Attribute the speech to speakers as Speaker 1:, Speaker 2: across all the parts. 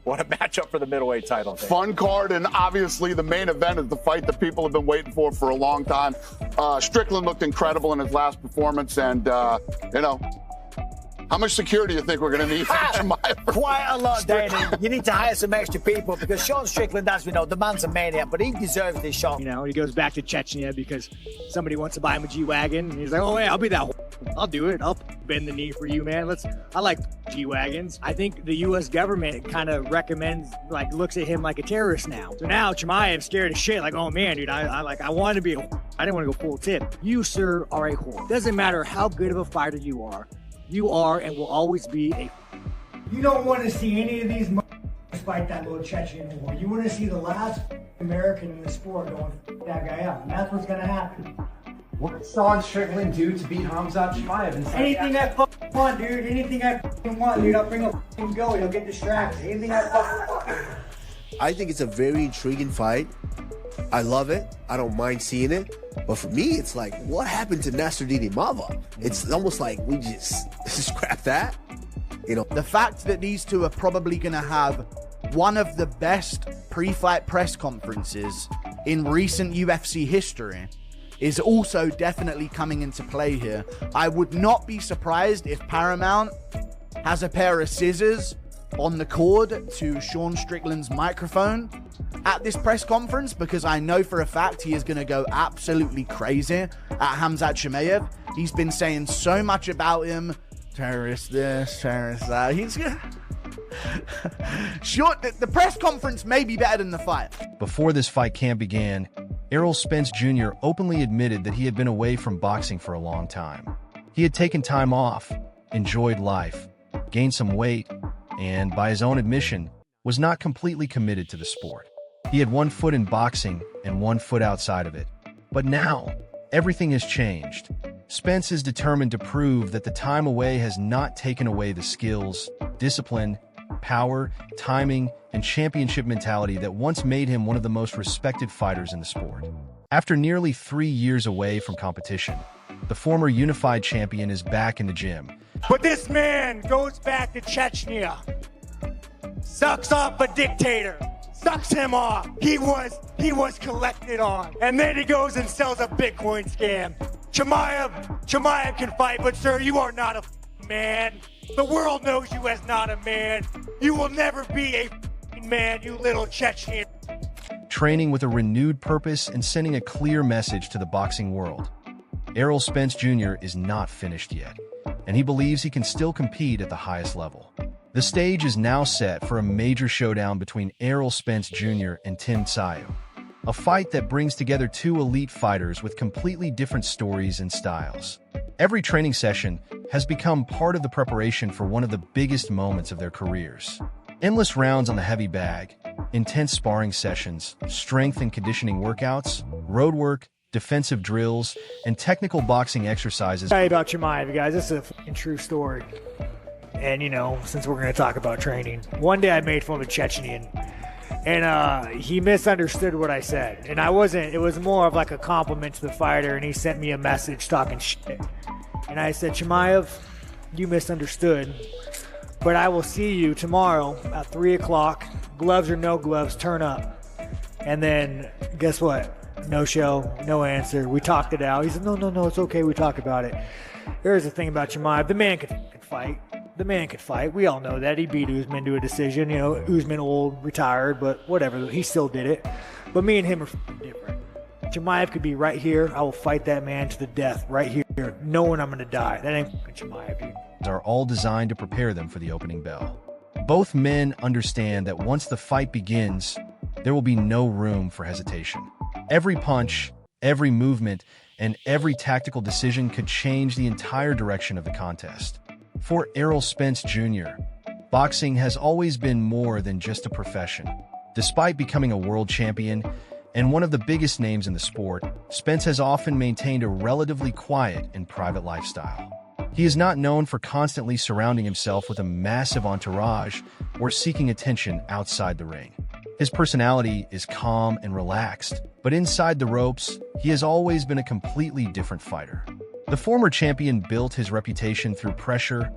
Speaker 1: What a matchup for the middleweight title.
Speaker 2: Fun card, and obviously the main event is the fight that people have been waiting for a long time. Strickland looked incredible in his last performance, and, you know, how much security do you think we're going to need from Chimaev?
Speaker 3: Quite a lot, Danny. You need to hire some extra people because Sean Strickland, as we know, the man's a maniac, but he deserves this shot.
Speaker 4: You know, he goes back to Chechnya because somebody wants to buy him a G-Wagon, and he's like, oh, yeah, I'll be that. I'll do it. I'll bend the knee for you, man. I like G-Wagons. I think the U.S. government kind of recommends, like, looks at him like a terrorist now. So now Chimaev's scared as shit. Like, oh, man, dude, I want to be a I didn't want to go full tip. You, sir, are a whore. Doesn't matter how good of a fighter you are and will always be a.
Speaker 5: You don't want to see any of these fight that little Chechen war. You want to see the last American in the sport going that guy out, and that's what's going to happen.
Speaker 6: What did Sean Strickland do to beat Khamzat Chimaev?
Speaker 5: Anything I fucking want, dude. Anything I fucking want, dude. I'll bring a fucking go. He'll get distracted. Anything I fucking want.
Speaker 7: I think it's a very intriguing fight. I love it. I don't mind seeing it. But for me, it's like, what happened to Nasruddin Imava? It's almost like we just scrap that. You know,
Speaker 8: the fact that these two are probably going to have one of the best pre-fight press conferences in recent UFC history is also definitely coming into play here. I would not be surprised if Paramount has a pair of scissors on the cord to Sean Strickland's microphone at this press conference, because I know for a fact he is going to go absolutely crazy at Khamzat Chimaev. He's been saying so much about him. Terrorist this, terrorist that. He's gonna... Sure, the press conference may be better than the fight.
Speaker 9: Before this fight camp began, Errol Spence Jr. openly admitted that he had been away from boxing for a long time. He had taken time off, enjoyed life, gained some weight, and, by his own admission, was not completely committed to the sport. He had one foot in boxing and one foot outside of it. But now, everything has changed. Spence is determined to prove that the time away has not taken away the skills, discipline, power, timing, and championship mentality that once made him one of the most respected fighters in the sport. After nearly 3 years away from competition, the former unified champion is back in the gym.
Speaker 10: But this man goes back to Chechnya, sucks off a dictator, sucks him off. He was collected on. And then he goes and sells a Bitcoin scam. Chimaev can fight, but sir, you are not a man. The world knows you as not a man. You will never be a man, you little Chechen.
Speaker 9: Training with a renewed purpose and sending a clear message to the boxing world. Errol Spence Jr. is not finished yet, and he believes he can still compete at the highest level. The stage is now set for a major showdown between Errol Spence Jr. and Tim Tszyu, a fight that brings together two elite fighters with completely different stories and styles. Every training session has become part of the preparation for one of the biggest moments of their careers. Endless rounds on the heavy bag, intense sparring sessions, strength and conditioning workouts, road work, defensive drills, and technical boxing exercises.
Speaker 4: Tell you about Chimaev, guys. This is a fucking true story. And, you know, since we're going to talk about training, one day I made fun of a Chechenian, and he misunderstood what I said. And I wasn't, it was more of like a compliment to the fighter, and he sent me a message talking shit. And I said, Chimaev, you misunderstood, but I will see you tomorrow at 3 o'clock, gloves or no gloves, turn up. And then, guess what? No show, no answer. We talked it out. He said, no, it's okay. We talk about it. Here's the thing about Chimaev. The man could fight. The man could fight. We all know that. He beat Usman to a decision. You know, Usman old, retired, but whatever. He still did it. But me and him are different. Chimaev could be right here. I will fight that man to the death right here, knowing I'm going to die. That ain't Chimaev, dude.
Speaker 9: Are all designed to prepare them for the opening bell. Both men understand that once the fight begins, there will be no room for hesitation. Every punch, every movement, and every tactical decision could change the entire direction of the contest. For Errol Spence Jr., boxing has always been more than just a profession. Despite becoming a world champion and one of the biggest names in the sport, Spence has often maintained a relatively quiet and private lifestyle. He is not known for constantly surrounding himself with a massive entourage or seeking attention outside the ring. His personality is calm and relaxed, but inside the ropes, he has always been a completely different fighter. The former champion built his reputation through pressure,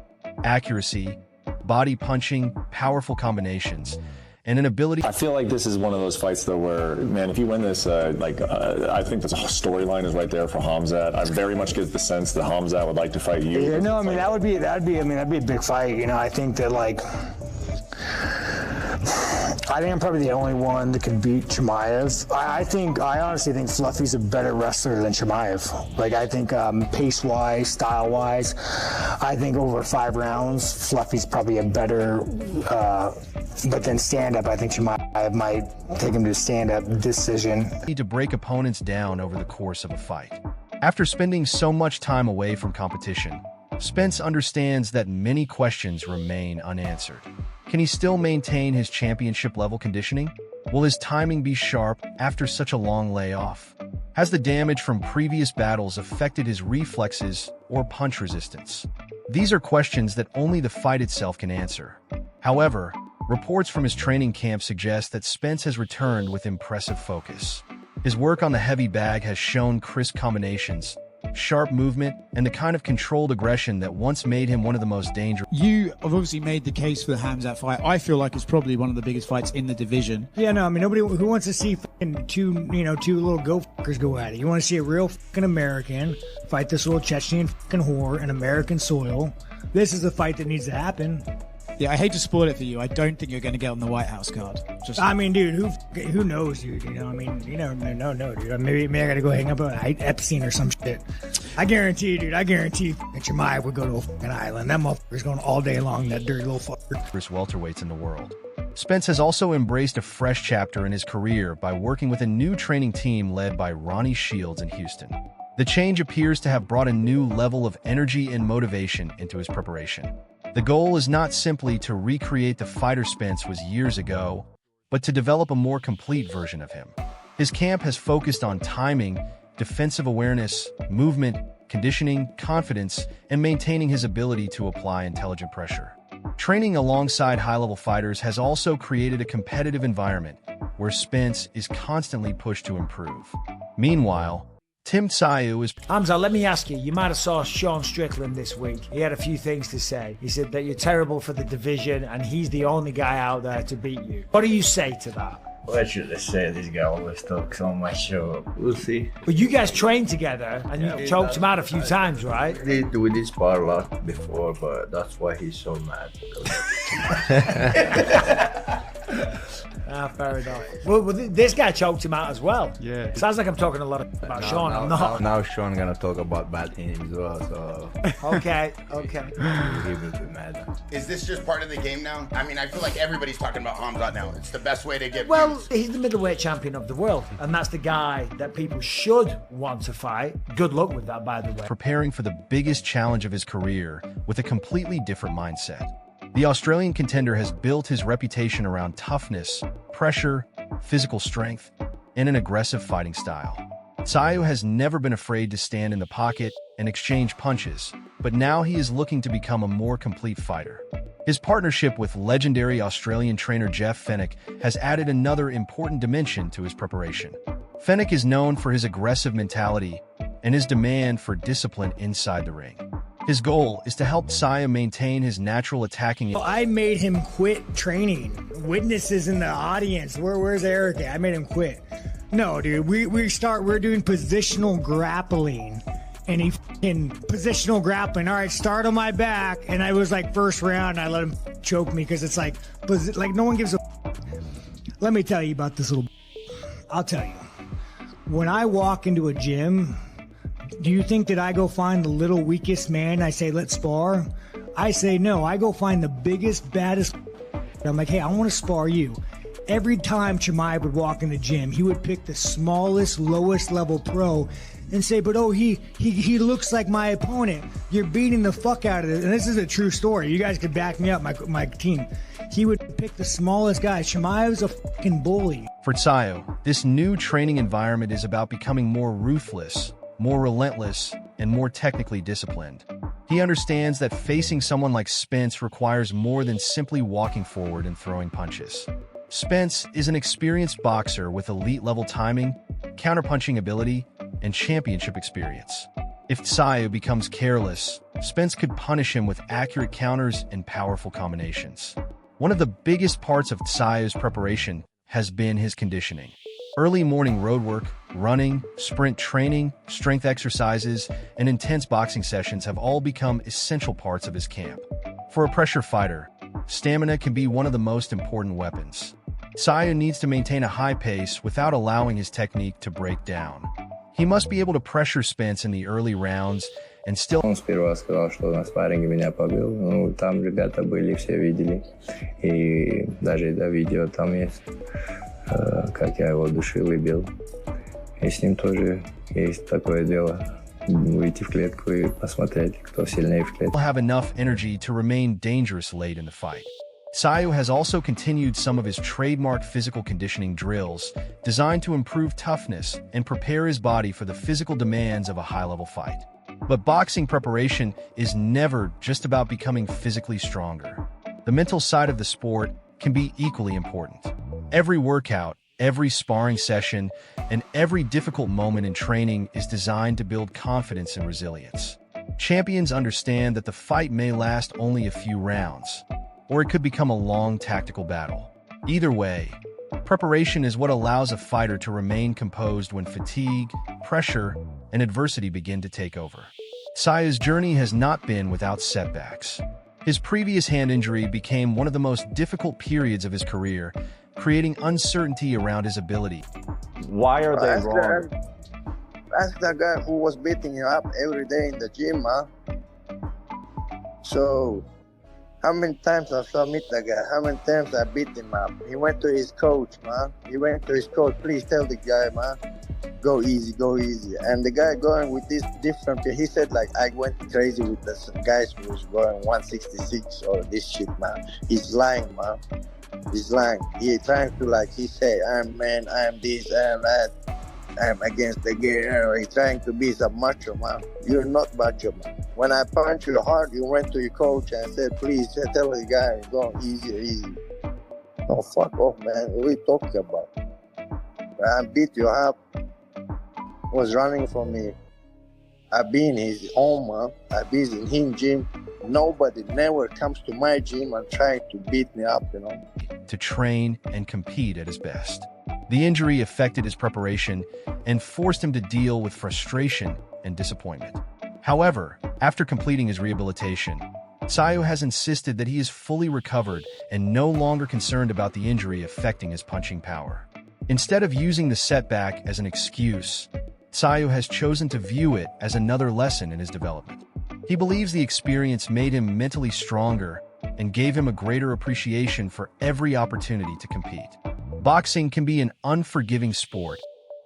Speaker 9: accuracy, body punching, powerful combinations, and an ability.
Speaker 11: I feel like this is one of those fights though where, man, if you win this, I think the storyline is right there for Khamzat. I very much get the sense that Khamzat would like to fight you.
Speaker 12: Yeah, no, I mean that'd be a big fight. You know, I think that I think I'm probably the only one that can beat Chimaev. I honestly think Fluffy's a better wrestler than Chimaev. Like, I think pace-wise, style-wise, I think over 5 rounds, Fluffy's probably a better, but then stand-up, I think Chimaev might take him to stand-up decision.
Speaker 9: Need to break opponents down over the course of a fight. After spending so much time away from competition, Spence understands that many questions remain unanswered. Can he still maintain his championship-level conditioning? Will his timing be sharp after such a long layoff? Has the damage from previous battles affected his reflexes or punch resistance? These are questions that only the fight itself can answer. However, reports from his training camp suggest that Spence has returned with impressive focus. His work on the heavy bag has shown crisp combinations, sharp movement, and the kind of controlled aggression that once made him one of the most dangerous.
Speaker 13: You have obviously made the case for the Khamzat fight. I feel like it's probably one of the biggest fights in the division.
Speaker 5: Yeah, no, I mean, nobody who wants to see two little go-fuckers go at it. You want to see a real fucking American fight this little Chechnyan fucking whore in American soil. This is the fight that needs to happen.
Speaker 13: Yeah, I hate to spoil it for you. I don't think you're going to get on the White House card.
Speaker 5: I mean, dude, who knows, dude? You know, I mean, you know, no, dude. Maybe I got to go hang up on Epstein or some shit. I guarantee you, dude. That Chimaev would go to a fucking island. That motherfucker's going all day long, that dirty little fucker.
Speaker 9: Welterweights in the world. Spence has also embraced a fresh chapter in his career by working with a new training team led by Ronnie Shields in Houston. The change appears to have brought a new level of energy and motivation into his preparation. The goal is not simply to recreate the fighter Spence was years ago, but to develop a more complete version of him. His camp has focused on timing, defensive awareness, movement, conditioning, confidence, and maintaining his ability to apply intelligent pressure. Training alongside high-level fighters has also created a competitive environment where Spence is constantly pushed to improve. Meanwhile, Tim Tszyu is...
Speaker 3: Khamzat, let me ask you. You might have saw Sean Strickland this week. He had a few things to say. He said that you're terrible for the division and he's the only guy out there to beat you. What do you say to that?
Speaker 14: What should I say? This guy always talks on my show. We'll see.
Speaker 3: But you guys trained together and you choked him out a few times, right?
Speaker 14: We did spar a lot before, but that's why he's so mad.
Speaker 3: Fair enough. Well, this guy choked him out as well.
Speaker 14: Yeah.
Speaker 3: Sounds like I'm talking a lot about Sean. I'm not.
Speaker 14: Now Sean gonna talk about bad things as well, so...
Speaker 3: Okay.
Speaker 14: He will be mad.
Speaker 15: Is this just part of the game now? I mean, I feel like everybody's talking about Khamzat now. It's the best way to get views.
Speaker 3: He's the middleweight champion of the world, and that's the guy that people should want to fight. Good luck with that, by the way.
Speaker 9: Preparing for the biggest challenge of his career with a completely different mindset. The Australian contender has built his reputation around toughness, pressure, physical strength, and an aggressive fighting style. Tszyu has never been afraid to stand in the pocket and exchange punches, but now he is looking to become a more complete fighter. His partnership with legendary Australian trainer Jeff Fenech has added another important dimension to his preparation. Fenech is known for his aggressive mentality and his demand for discipline inside the ring. His goal is to help Tszyu maintain his natural attacking.
Speaker 5: I made him quit training. Witnesses in the audience. Where's Eric? I made him quit. No, dude. We're doing positional grappling, and he positional grappling. All right, start on my back, and I was like first round. I let him choke me because it's like no one gives a. Let me tell you about this little. I'll tell you. When I walk into a gym. Do you think that I go find the little weakest man? I say, let's spar. I say, no, I go find the biggest, baddest. I'm like, hey, I want to spar you. Every time Chimaev would walk in the gym, he would pick the smallest, lowest level pro and say, but he looks like my opponent. You're beating the fuck out of it. And this is a true story. You guys could back me up, my team. He would pick the smallest guy. Chimaev's a fucking bully.
Speaker 9: For Tszyu, this new training environment is about becoming more ruthless, more relentless, and more technically disciplined. He understands that facing someone like Spence requires more than simply walking forward and throwing punches. Spence is an experienced boxer with elite-level timing, counterpunching ability, and championship experience. If Tszyu becomes careless, Spence could punish him with accurate counters and powerful combinations. One of the biggest parts of Tsayo's preparation has been his conditioning. Early morning roadwork, running, sprint training, strength exercises, and intense boxing sessions have all become essential parts of his camp. For a pressure fighter, stamina can be one of the most important weapons. Tsayo needs to maintain a high pace without allowing his technique to break down. He must be able to pressure Spence in the early rounds and still...
Speaker 14: Он сперва сказал, что на спарринге меня побил. Ну, там ребята были, все видели. И даже это видео там есть, как я его душил и бил. И с ним тоже есть такое дело. Выйти в клетку и посмотреть, кто сильнее в клетке.
Speaker 9: Will have enough energy to remain dangerous late in the fight. Tsayo has also continued some of his trademark physical conditioning drills designed to improve toughness and prepare his body for the physical demands of a high-level fight. But boxing preparation is never just about becoming physically stronger. The mental side of the sport can be equally important. Every workout, every sparring session, and every difficult moment in training is designed to build confidence and resilience. Champions understand that the fight may last only a few rounds, or it could become a long tactical battle. Either way, preparation is what allows a fighter to remain composed when fatigue, pressure, and adversity begin to take over. Tsayo's journey has not been without setbacks. His previous hand injury became one of the most difficult periods of his career, creating uncertainty around his ability.
Speaker 1: Why are they wrong?
Speaker 16: Ask that guy who was beating him up every day in the gym, man. So, how many times I saw meet that guy? How many times I beat him up? He went to his coach, man. He went to his coach, please tell the guy, man, go easy, go easy. And the guy going with this different, he said, like, I went crazy with the guys who was going 166 or this shit, man. He's lying, man. He's lying. He trying to, like, he say, I'm man, I'm this, I'm that. I'm against the game. He's trying to be some macho, man. You're not macho, man. When I punch you hard, you went to your coach and said, please tell the guy, go easy, easy. Oh, fuck off, man. What are you talking about? I beat you up. Was running from me. I be in his home, man. I be in his gym. Nobody never comes to my gym and try to beat me up, you know.
Speaker 9: To train and compete at his best. The injury affected his preparation and forced him to deal with frustration and disappointment. However, after completing his rehabilitation, Tsayo has insisted that he is fully recovered and no longer concerned about the injury affecting his punching power. Instead of using the setback as an excuse, Tsayo has chosen to view it as another lesson in his development. He believes the experience made him mentally stronger and gave him a greater appreciation for every opportunity to compete. Boxing can be an unforgiving sport,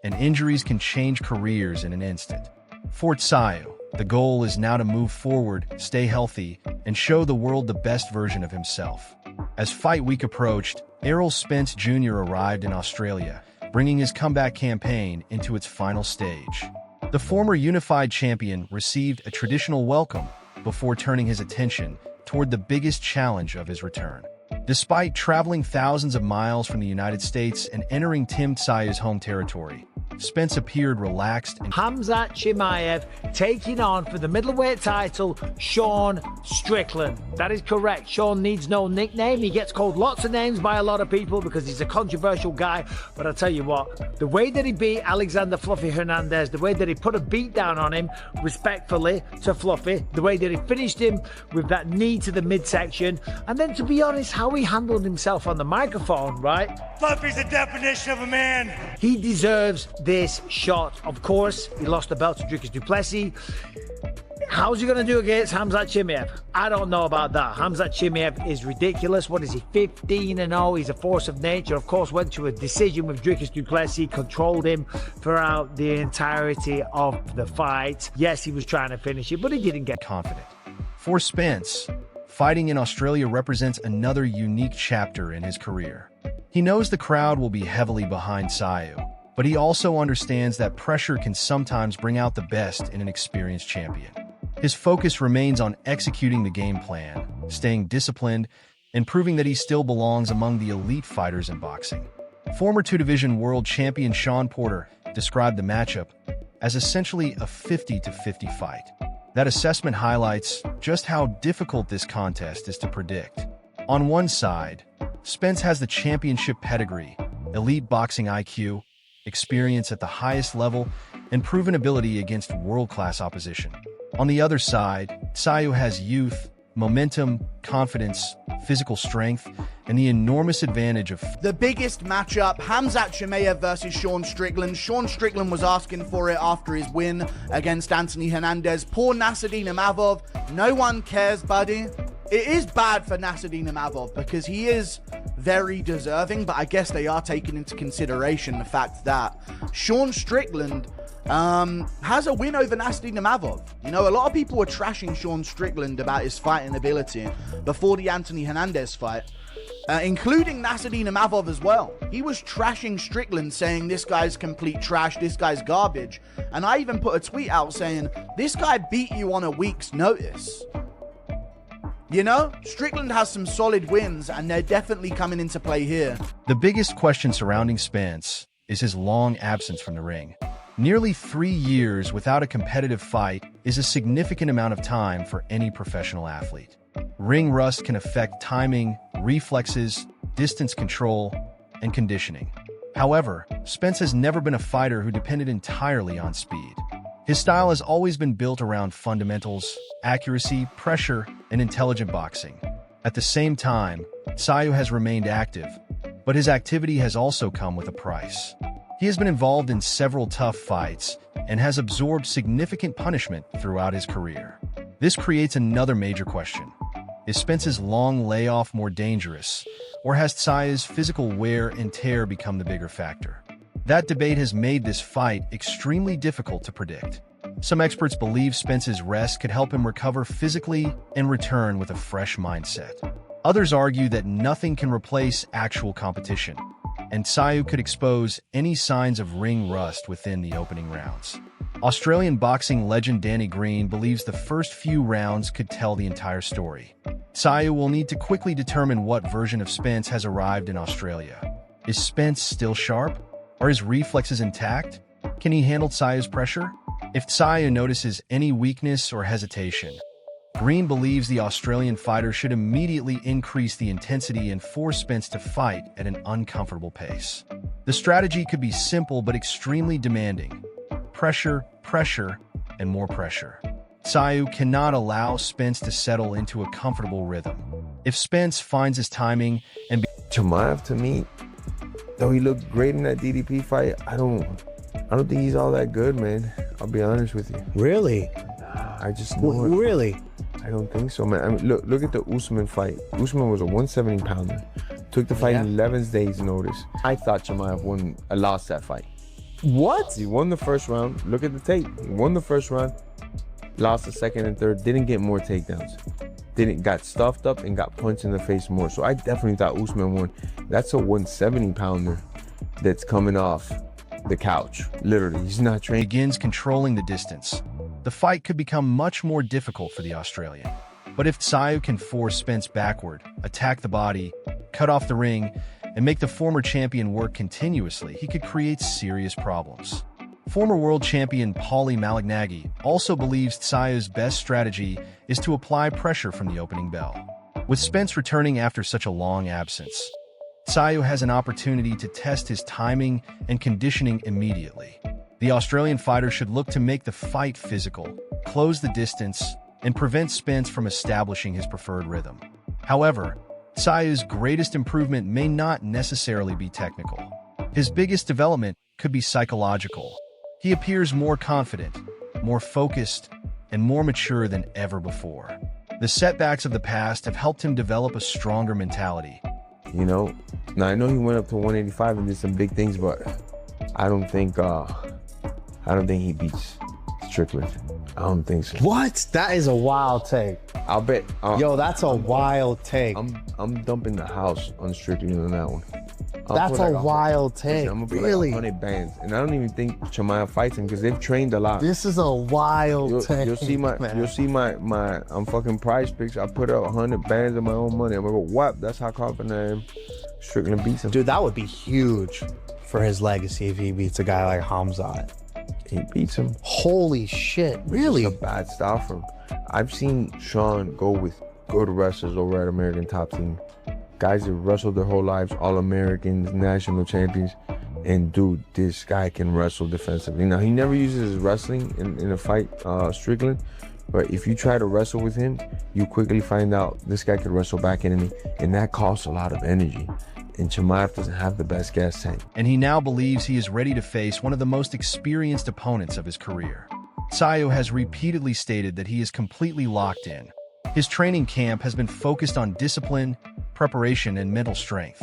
Speaker 9: and injuries can change careers in an instant. For Tsayo, the goal is now to move forward, stay healthy, and show the world the best version of himself. As fight week approached, Errol Spence Jr. arrived in Australia, bringing his comeback campaign into its final stage. The former unified champion received a traditional welcome before turning his attention toward the biggest challenge of his return. Despite traveling thousands of miles from the United States and entering Tim Tsayo's home territory, Spence appeared relaxed and...
Speaker 3: Khamzat Chimaev taking on for the middleweight title, Sean Strickland. That is correct. Sean needs no nickname. He gets called lots of names by a lot of people because he's a controversial guy. But I'll tell you what, the way that he beat Alexander Fluffy Hernandez, the way that he put a beat down on him respectfully to Fluffy, the way that he finished him with that knee to the midsection, and then, to be honest, how he handled himself on the microphone, right?
Speaker 10: Fluffy's the definition of a man.
Speaker 3: He deserves this shot. Of course, he lost the belt to Dricus du Plessis. How's he going to do against Khamzat Chimaev? I don't know about that. Khamzat Chimaev is ridiculous. What is he, 15-0? He's a force of nature. Of course, went to a decision with Dricus du Plessis, controlled him throughout the entirety of the fight. Yes, he was trying to finish it, but he didn't get
Speaker 9: confident. For Spence, fighting in Australia represents another unique chapter in his career. He knows the crowd will be heavily behind Tsayo, but he also understands that pressure can sometimes bring out the best in an experienced champion. His focus remains on executing the game plan, staying disciplined, and proving that he still belongs among the elite fighters in boxing. Former two-division world champion Sean Porter described the matchup as essentially a 50-50 fight. That assessment highlights just how difficult this contest is to predict. On one side, Spence has the championship pedigree, elite boxing IQ, experience at the highest level, and proven ability against world-class opposition. On the other side, Tszyu has youth, momentum, confidence, physical strength, and the enormous advantage of
Speaker 8: the biggest matchup, Khamzat Chimaev versus Sean Strickland. Sean Strickland was asking for it after his win against Anthony Hernandez. Poor Nassourdine Imavov. No one cares, buddy. It is bad for Nassourdine Imavov because he is very deserving, but I guess they are taking into consideration the fact that Sean Strickland has a win over Nassourdine Imavov. You know, a lot of people were trashing Sean Strickland about his fighting ability before the Anthony Hernandez fight, including Nassourdine Imavov as well. He was trashing Strickland, saying this guy's complete trash, this guy's garbage. And I even put a tweet out saying, this guy beat you on a week's notice. You know, Strickland has some solid wins, and they're definitely coming into play here.
Speaker 9: The biggest question surrounding Spence is his long absence from the ring. Nearly 3 years without a competitive fight is a significant amount of time for any professional athlete. Ring rust can affect timing, reflexes, distance control, and conditioning. However, Spence has never been a fighter who depended entirely on speed. His style has always been built around fundamentals, accuracy, pressure, and intelligent boxing. At the same time, Tszyu has remained active, but his activity has also come with a price. He has been involved in several tough fights and has absorbed significant punishment throughout his career. This creates another major question. Is Spence's long layoff more dangerous, or has Tsyu's physical wear and tear become the bigger factor? That debate has made this fight extremely difficult to predict. Some experts believe Spence's rest could help him recover physically and return with a fresh mindset. Others argue that nothing can replace actual competition, and Tszyu could expose any signs of ring rust within the opening rounds. Australian boxing legend Danny Green believes the first few rounds could tell the entire story. Tszyu will need to quickly determine what version of Spence has arrived in Australia. Is Spence still sharp? Are his reflexes intact? Can he handle Tsyu's pressure? If Tszyu notices any weakness or hesitation, Green believes the Australian fighter should immediately increase the intensity and force Spence to fight at an uncomfortable pace. The strategy could be simple but extremely demanding. Pressure, pressure, and more pressure. Tszyu cannot allow Spence to settle into a comfortable rhythm. If Spence finds his timing and
Speaker 17: Chimaev, to me, though he looked great in that DDP fight, I don't think he's all that good, man. I'll be honest with you.
Speaker 7: Really?
Speaker 17: I just know it.
Speaker 7: Really?
Speaker 17: I don't think so, man. I mean, look at the Usman fight. Usman was a 170-pounder. Took the fight in 11 days' notice. I thought Chimaev lost that fight.
Speaker 7: What?
Speaker 17: He won the first round. Look at the tape. He won the first round, lost the second and third, didn't get more takedowns. Got stuffed up and got punched in the face more. So I definitely thought Usman won. That's a 170-pounder that's coming off the couch. Literally, he's not trained.
Speaker 9: Begins controlling the distance. The fight could become much more difficult for the Australian. But if Tszyu can force Spence backward, attack the body, cut off the ring, and make the former champion work continuously, he could create serious problems. Former world champion Paulie Malignaggi also believes Tsyu's best strategy is to apply pressure from the opening bell. With Spence returning after such a long absence, Tszyu has an opportunity to test his timing and conditioning immediately. The Australian fighter should look to make the fight physical, close the distance, and prevent Spence from establishing his preferred rhythm. However, Tsyu's greatest improvement may not necessarily be technical. His biggest development could be psychological. He appears more confident, more focused, and more mature than ever before. The setbacks of the past have helped him develop a stronger mentality.
Speaker 17: You know, now I know he went up to 185 and did some big things, but I don't think he beats Strickland. I don't think so.
Speaker 7: What? That is a wild take.
Speaker 17: I'll bet.
Speaker 7: Yo, that's a wild take.
Speaker 17: I'm dumping the house on Strickland on that one.
Speaker 7: That's a wild take.
Speaker 17: I'm gonna put
Speaker 7: really?
Speaker 17: like 100 bands, and I don't even think Chimaev fights him because they've trained a lot.
Speaker 7: This is a wild take.
Speaker 17: You'll see my I'm fucking prize picks. I put out 100 bands of my own money. I'm gonna go whap. That's how confident I am. Strickland beats him.
Speaker 7: Dude, that would be huge for his legacy if he beats a guy like Khamzat.
Speaker 17: He beats him.
Speaker 7: Holy shit, really?
Speaker 17: It's a bad style for him. I've seen Sean go with good wrestlers over at American Top Team. Guys that wrestled their whole lives, All-Americans, national champions. And dude, this guy can wrestle defensively. Now, he never uses his wrestling in a fight, Strickland. But if you try to wrestle with him, you quickly find out this guy can wrestle back enemy. And that costs a lot of energy. And Chimaev doesn't have the best gas tank.
Speaker 9: And he now believes he is ready to face one of the most experienced opponents of his career. Sayo has repeatedly stated that he is completely locked in. His training camp has been focused on discipline, preparation, and mental strength.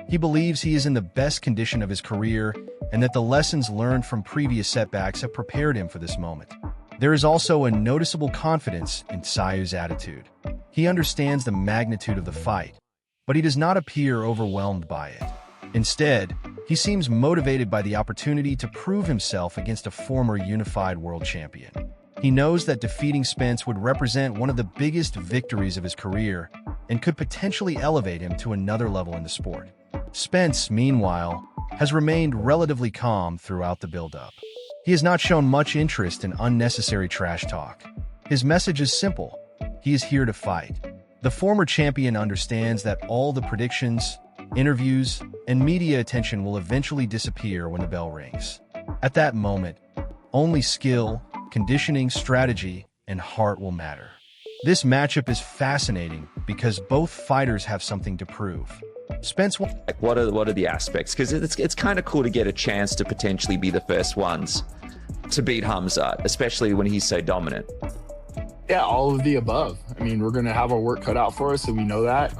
Speaker 9: He believes he is in the best condition of his career and that the lessons learned from previous setbacks have prepared him for this moment. There is also a noticeable confidence in Sayo's attitude. He understands the magnitude of the fight, but he does not appear overwhelmed by it. Instead, he seems motivated by the opportunity to prove himself against a former unified world champion. He knows that defeating Spence would represent one of the biggest victories of his career and could potentially elevate him to another level in the sport. Spence, meanwhile, has remained relatively calm throughout the build-up. He has not shown much interest in unnecessary trash talk. His message is simple: he is here to fight. The former champion understands that all the predictions, interviews, and media attention will eventually disappear when the bell rings. At that moment, only skill, conditioning, strategy, and heart will matter. This matchup is fascinating because both fighters have something to prove. Spence,
Speaker 18: like, what are the aspects? Because it's kind of cool to get a chance to potentially be the first ones to beat Khamzat, especially when he's so dominant.
Speaker 19: Yeah, all of the above. I mean, we're gonna have our work cut out for us, and we know that.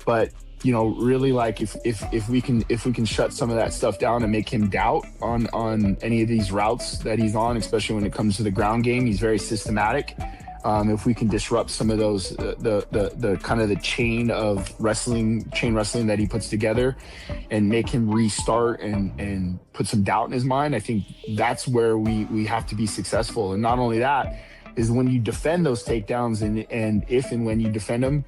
Speaker 19: But you know, really, like if we can shut some of that stuff down and make him doubt on any of these routes that he's on, especially when it comes to the ground game, he's very systematic. If we can disrupt some of those, the kind of the chain wrestling that he puts together and make him restart and put some doubt in his mind, I think that's where we have to be successful. And not only that, is when you defend those takedowns and if and when you defend them,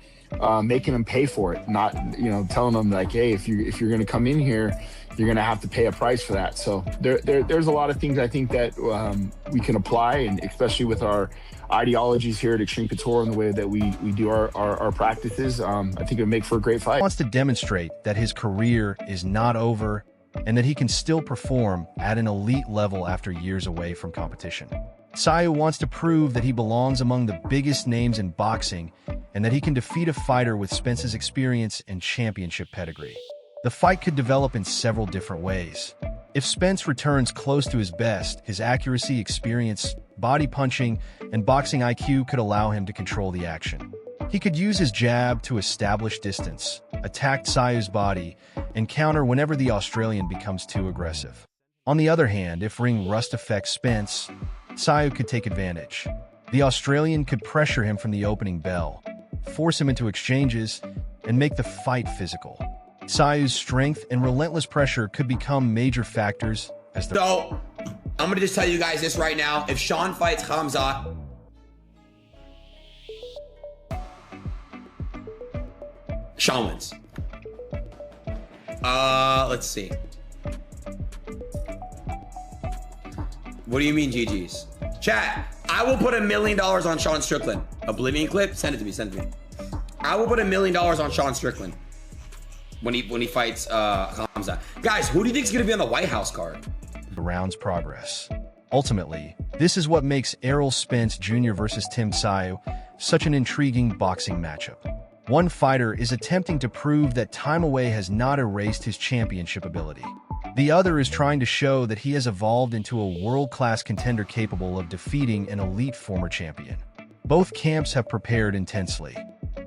Speaker 19: making them pay for it, not, you know, telling them like, hey, if you're going to come in here, you're going to have to pay a price for that. So there's a lot of things I think that we can apply, and especially with our ideologies here at Extreme Couture and the way that we do our practices, I think it would make for a great fight.
Speaker 9: He wants to demonstrate that his career is not over and that he can still perform at an elite level after years away from competition. Sayo wants to prove that he belongs among the biggest names in boxing and that he can defeat a fighter with Spence's experience and championship pedigree. The fight could develop in several different ways. If Spence returns close to his best, his accuracy, experience, body punching, and boxing IQ could allow him to control the action. He could use his jab to establish distance, attack Sayo's body, and counter whenever the Australian becomes too aggressive. On the other hand, if ring rust affects Spence, Sayo could take advantage. The Australian could pressure him from the opening bell, force him into exchanges, and make the fight physical. Sayo's strength and relentless pressure could become major factors as the...
Speaker 20: So, I'm going to just tell you guys this right now. If Sean fights Khamzat, Sean wins. Let's see. What do you mean GG's? Chat, I will put $1 million on Sean Strickland. Oblivion clip? Send it to me, I will put $1 million on Sean Strickland when he fights Khamzat. Guys, who do you think is going to be on the White House card?
Speaker 9: The round's progress. Ultimately, this is what makes Errol Spence Jr. versus Tim Sayo such an intriguing boxing matchup. One fighter is attempting to prove that time away has not erased his championship ability. The other is trying to show that he has evolved into a world-class contender capable of defeating an elite former champion. Both camps have prepared intensely.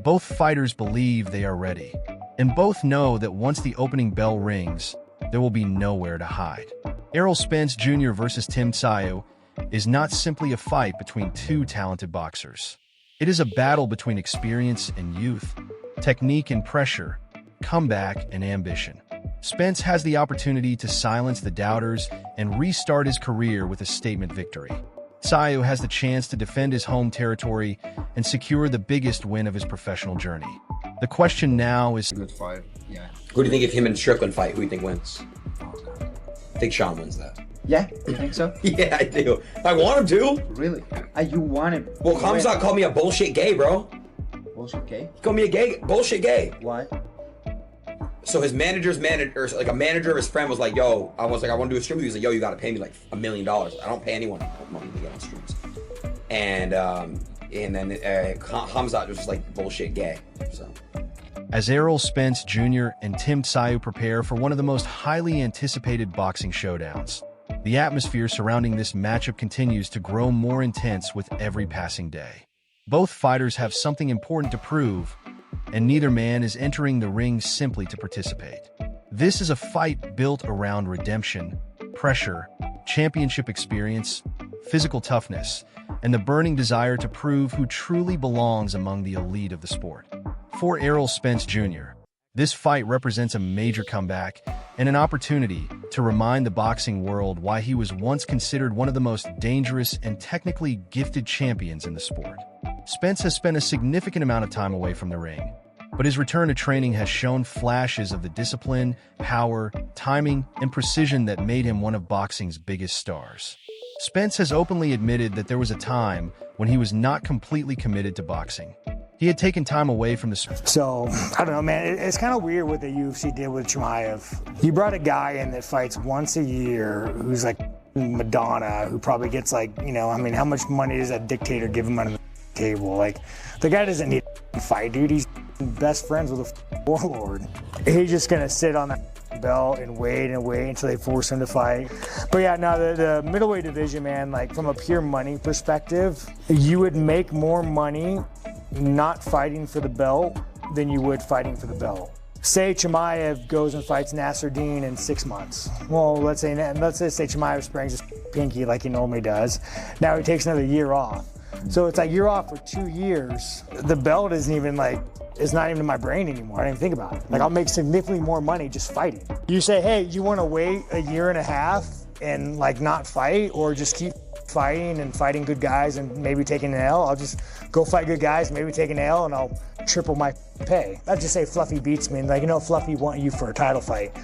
Speaker 9: Both fighters believe they are ready. And both know that once the opening bell rings, there will be nowhere to hide. Errol Spence Jr. versus Tim Sayo is not simply a fight between two talented boxers. It is a battle between experience and youth, technique and pressure, comeback and ambition. Spence has the opportunity to silence the doubters and restart his career with a statement victory. Sayo has the chance to defend his home territory and secure the biggest win of his professional journey. The question now is...
Speaker 20: Good fight, yeah. Who do you think if him and Strickland fight, who do you think wins? I think Sean wins that.
Speaker 6: Yeah, you think so?
Speaker 20: Yeah, I do. I want him to.
Speaker 6: Really? You want him?
Speaker 20: Well, Khamzat called me a bullshit gay, bro.
Speaker 6: Bullshit gay?
Speaker 20: He called me a gay, bullshit gay.
Speaker 6: Why?
Speaker 20: So his manager's manager, like a manager of his friend was like, yo, I was like, I want to do a stream. He was like, yo, you got to pay me like $1 million. I don't pay anyone money to get on streams. And then Khamzat was just like bullshit gay. So.
Speaker 9: As Errol Spence Jr. and Tim Tszyu prepare for one of the most highly anticipated boxing showdowns, the atmosphere surrounding this matchup continues to grow more intense with every passing day. Both fighters have something important to prove, and neither man is entering the ring simply to participate. This is a fight built around redemption, pressure, championship experience, physical toughness, and the burning desire to prove who truly belongs among the elite of the sport. For Errol Spence Jr., this fight represents a major comeback and an opportunity to remind the boxing world why he was once considered one of the most dangerous and technically gifted champions in the sport. Spence has spent a significant amount of time away from the ring, but his return to training has shown flashes of the discipline, power, timing, and precision that made him one of boxing's biggest stars. Spence has openly admitted that there was a time when he was not completely committed to boxing. He had taken time away from the sport.
Speaker 12: So, I don't know, man. It's kind of weird what the UFC did with Chimaev. You brought a guy in that fights once a year who's like Madonna, who probably gets like, you know, I mean, how much money does that dictator give him on the table? Like, the guy doesn't need to fight, dude. He's best friends with a warlord. He's just going to sit on that belt and wait until they force him to fight. But yeah, no, the middleweight division, man, like from a pure money perspective, you would make more money not fighting for the belt than you would fighting for the belt. Say Chimaev goes and fights Nasruddin in 6 months. Well, let's say Chimaev sprains his pinky like he normally does. Now he takes another year off. So it's like you're off for 2 years. The belt isn't even like, it's not even in my brain anymore. I don't even think about it. Like I'll make significantly more money just fighting. You say, hey, you want to wait a year and a half and like not fight, or just keep fighting and fighting good guys and maybe taking an L? I'll just go fight good guys, maybe take an L, and I'll triple my pay. I'd just say Fluffy beats me, and like, you know, Fluffy want you for a title fight.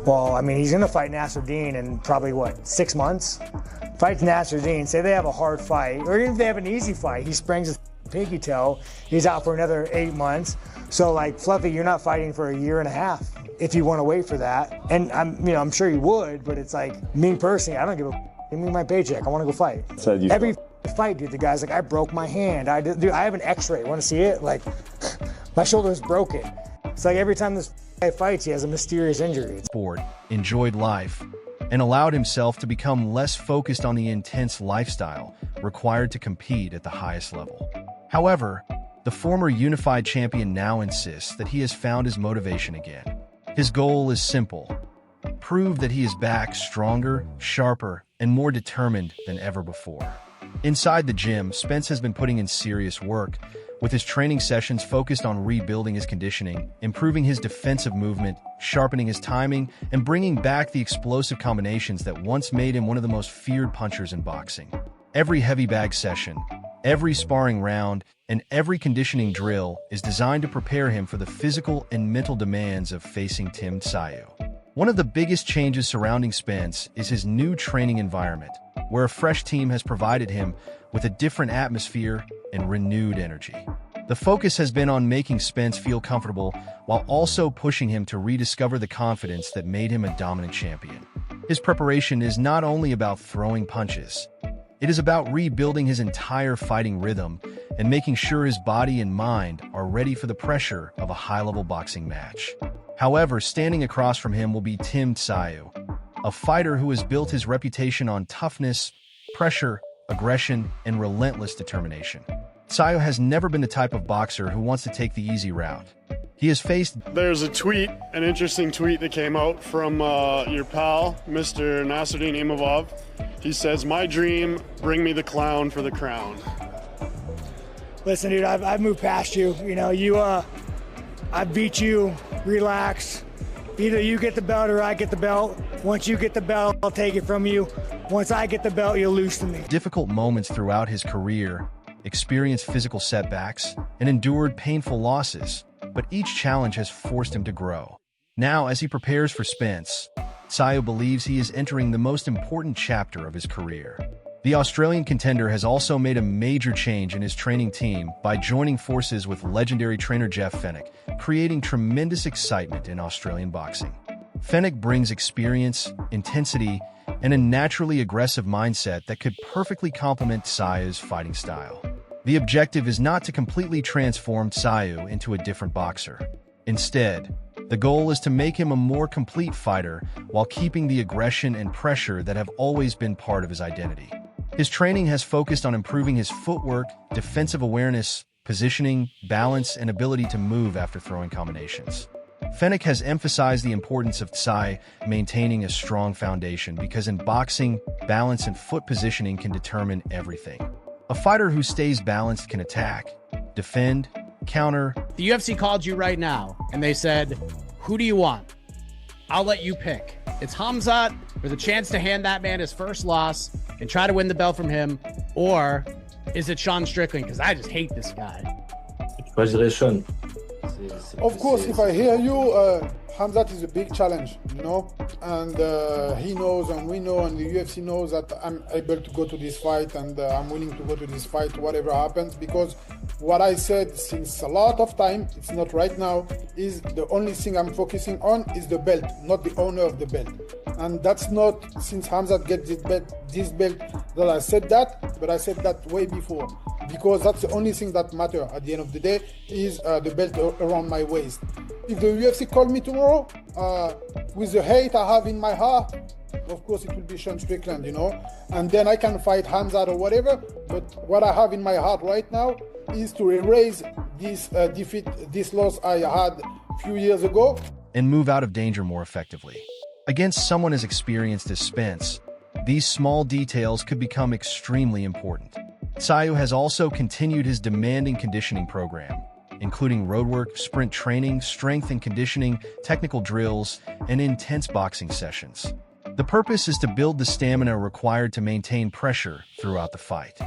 Speaker 12: Well, I mean, he's gonna fight Nasruddin in probably what, 6 months? Fights Nasruddin, say they have a hard fight, or even if they have an easy fight, he sprains his pinky toe, he's out for another 8 months. So like, Fluffy, you're not fighting for a year and a half if you want to wait for that. And I'm sure you would, but it's like, me personally, I don't give a give me my paycheck. I want to go fight. Every fight, dude, the guy's like, I broke my hand. Dude, I have an x-ray. Want to see it? Like, my shoulder is broken. It's like every time this guy fights, he has a mysterious injury.
Speaker 9: Sport, enjoyed life, and allowed himself to become less focused on the intense lifestyle required to compete at the highest level. However, the former unified champion now insists that he has found his motivation again. His goal is simple: prove that he is back stronger, sharper, and more determined than ever before. Inside the gym, Spence has been putting in serious work, with his training sessions focused on rebuilding his conditioning, improving his defensive movement, sharpening his timing, and bringing back the explosive combinations that once made him one of the most feared punchers in boxing. Every heavy bag session, every sparring round, and every conditioning drill is designed to prepare him for the physical and mental demands of facing Tim Tszyu. One of the biggest changes surrounding Spence is his new training environment, where a fresh team has provided him with a different atmosphere and renewed energy. The focus has been on making Spence feel comfortable while also pushing him to rediscover the confidence that made him a dominant champion. His preparation is not only about throwing punches, it is about rebuilding his entire fighting rhythm and making sure his body and mind are ready for the pressure of a high-level boxing match. However, standing across from him will be Tim Tszyu, a fighter who has built his reputation on toughness, pressure, aggression, and relentless determination. Tszyu has never been the type of boxer who wants to take the easy route. He has faced...
Speaker 21: There's a tweet, an interesting tweet that came out from your pal, Mr. Nasruddin Imavov. He says, "My dream, bring me the clown for the crown."
Speaker 4: Listen, dude, I've moved past you. You know, I beat you, relax. Either you get the belt or I get the belt. Once you get the belt, I'll take it from you. Once I get the belt, you'll lose to me.
Speaker 9: Difficult moments throughout his career, experienced physical setbacks, and endured painful losses, but each challenge has forced him to grow. Now, as he prepares for Spence, Sayo believes he is entering the most important chapter of his career. The Australian contender has also made a major change in his training team by joining forces with legendary trainer Jeff Fenech, creating tremendous excitement in Australian boxing. Fenech brings experience, intensity, and a naturally aggressive mindset that could perfectly complement Sayo's fighting style. The objective is not to completely transform Sayo into a different boxer. Instead, the goal is to make him a more complete fighter while keeping the aggression and pressure that have always been part of his identity. His training has focused on improving his footwork, defensive awareness, positioning, balance, and ability to move after throwing combinations. Fenech has emphasized the importance of Tsai maintaining a strong foundation because in boxing, balance and foot positioning can determine everything. A fighter who stays balanced can attack, defend, counter.
Speaker 2: The UFC called you right now and they said, who do you want? I'll let you pick. It's Khamzat with a chance to hand that man his first loss and try to win the belt from him, or is it Sean Strickland? Because I just hate this guy.
Speaker 22: Of course, if I hear you, Khamzat is a big challenge, you know, and he knows and we know and the UFC knows that I'm able to go to this fight and I'm willing to go to this fight whatever happens, because what I said since a lot of time, it's not right now, is the only thing I'm focusing on is the belt, not the owner of the belt. And that's not since Khamzat gets this belt that I said that, but I said that way before, because that's the only thing that matters at the end of the day is the belt around my waist. If the UFC called me tomorrow, with the hate I have in my heart, of course it will be Sean Strickland, you know, and then I can fight Khamzat or whatever, but what I have in my heart right now is to erase this defeat, this loss I had a few years ago.
Speaker 9: And move out of danger more effectively. Against someone as experienced as Spence, these small details could become extremely important. Sayo has also continued his demanding conditioning program, including roadwork, sprint training, strength and conditioning, technical drills, and intense boxing sessions. The purpose is to build the stamina required to maintain pressure throughout the fight.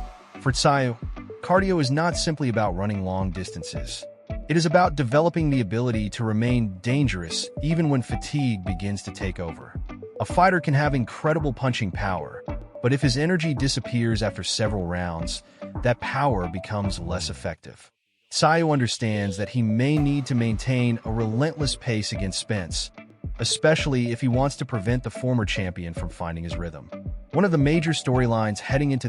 Speaker 9: For Sayo, cardio is not simply about running long distances. It is about developing the ability to remain dangerous even when fatigue begins to take over. A fighter can have incredible punching power, but if his energy disappears after several rounds, that power becomes less effective. Sayo understands that he may need to maintain a relentless pace against Spence, especially if he wants to prevent the former champion from finding his rhythm. One of the major storylines heading into